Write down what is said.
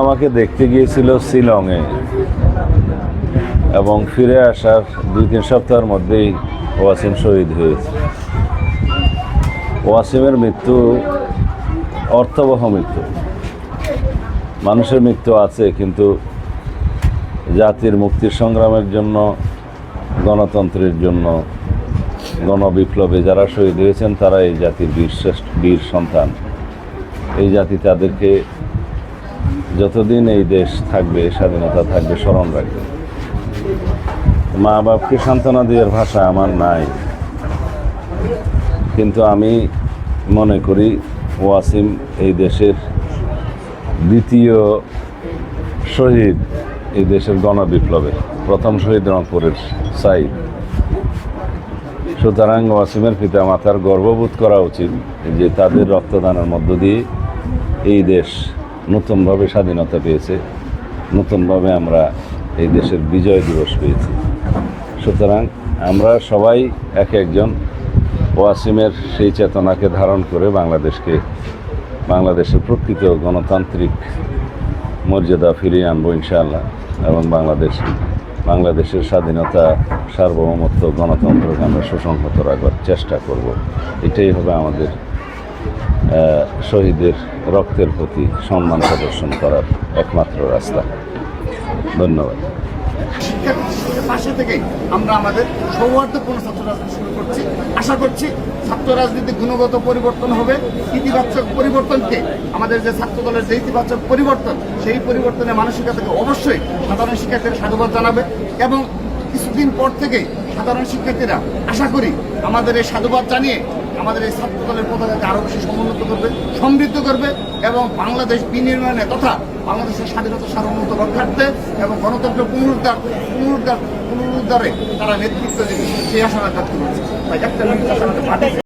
আমাকে দেখতে গিয়েছিল শিলংয়ে এবং ফিরে আসার 2-3 সপ্তাহের মধ্যেই ওয়াসিম শহীদ হয়েছে। ওয়াসিমের মৃত্যু অর্থবহ মৃত্যু। মানুষের মৃত্যু আছে, কিন্তু জাতির মুক্তির সংগ্রামের জন্য, গণতন্ত্রের জন্য, গণবিপ্লবে যারা শহীদ হয়েছেন তারা এই জাতির বীর সন্তান। এই জাতি তাদেরকে যতদিন এই দেশ থাকবে, স্বাধীনতা থাকবে, স্মরণ রাখবে। মা বাপকে সান্ত্বনা দেওয়ার ভাষা আমার নাই, কিন্তু আমি মনে করি ওয়াসিম এই দেশের দ্বিতীয় শহীদ, এই দেশের গণবিপ্লবে। প্রথম শহীদ রংপুরের সাইদ। সুতরাং ওয়াসিমের পিতা মাতার গর্ববোধ করা উচিত যে তাদের রক্তদানের মধ্য দিয়ে এই দেশ নতুনভাবে স্বাধীনতা পেয়েছে, নতুনভাবে আমরা এই দেশের বিজয় দিবস পেয়েছি। সুতরাং আমরা সবাই এক একজন ওয়াসিমের সেই চেতনাকে ধারণ করে বাংলাদেশের প্রকৃত গণতান্ত্রিক মর্যাদা ফিরিয়ে আনবো ইনশাআল্লাহ, এবং বাংলাদেশের স্বাধীনতা, সার্বভৌমত্ব, গণতন্ত্রকে আমরা সুসংহত রাখার চেষ্টা করব। এটাই হবে আমাদের শহীদের রক্তের প্রতি সম্মান প্রদর্শন করার একমাত্র রাস্তা। ধন্যবাদ। পাশে থেকেই আমরা আমাদের সৌহার্দ্যপূর্ণ ছাত্র রাজনীতি শুরু করছি। আশা করছি ছাত্র রাজনীতির গুণগত পরিবর্তন হবে, ইতিবাচক পরিবর্তনকে, আমাদের যে ছাত্র দলের যে ইতিবাচক পরিবর্তন, সেই পরিবর্তনের মানসিকতাকে অবশ্যই সাধারণ শিক্ষার্থীরা সাধুবাদ জানাবে। এবং কিছুদিন পর থেকেই সাধারণ শিক্ষার্থীরা আশা করি আমাদের এই সাধুবাদ জানিয়ে আমাদের এই ছাত্র দলের পতাকাকে আরো বেশি সমুন্নত করবে, সমৃদ্ধ করবে, এবং বাংলাদেশ বিনির্মাণে তথা বাংলাদেশের স্বাধীনতা সার্বভৌমত্ব রক্ষার্থে এবং গণতন্ত্রের পুনরুদ্ধারে তারা নেতৃত্ব দেবে, সেই আশা রাখতে পারছে।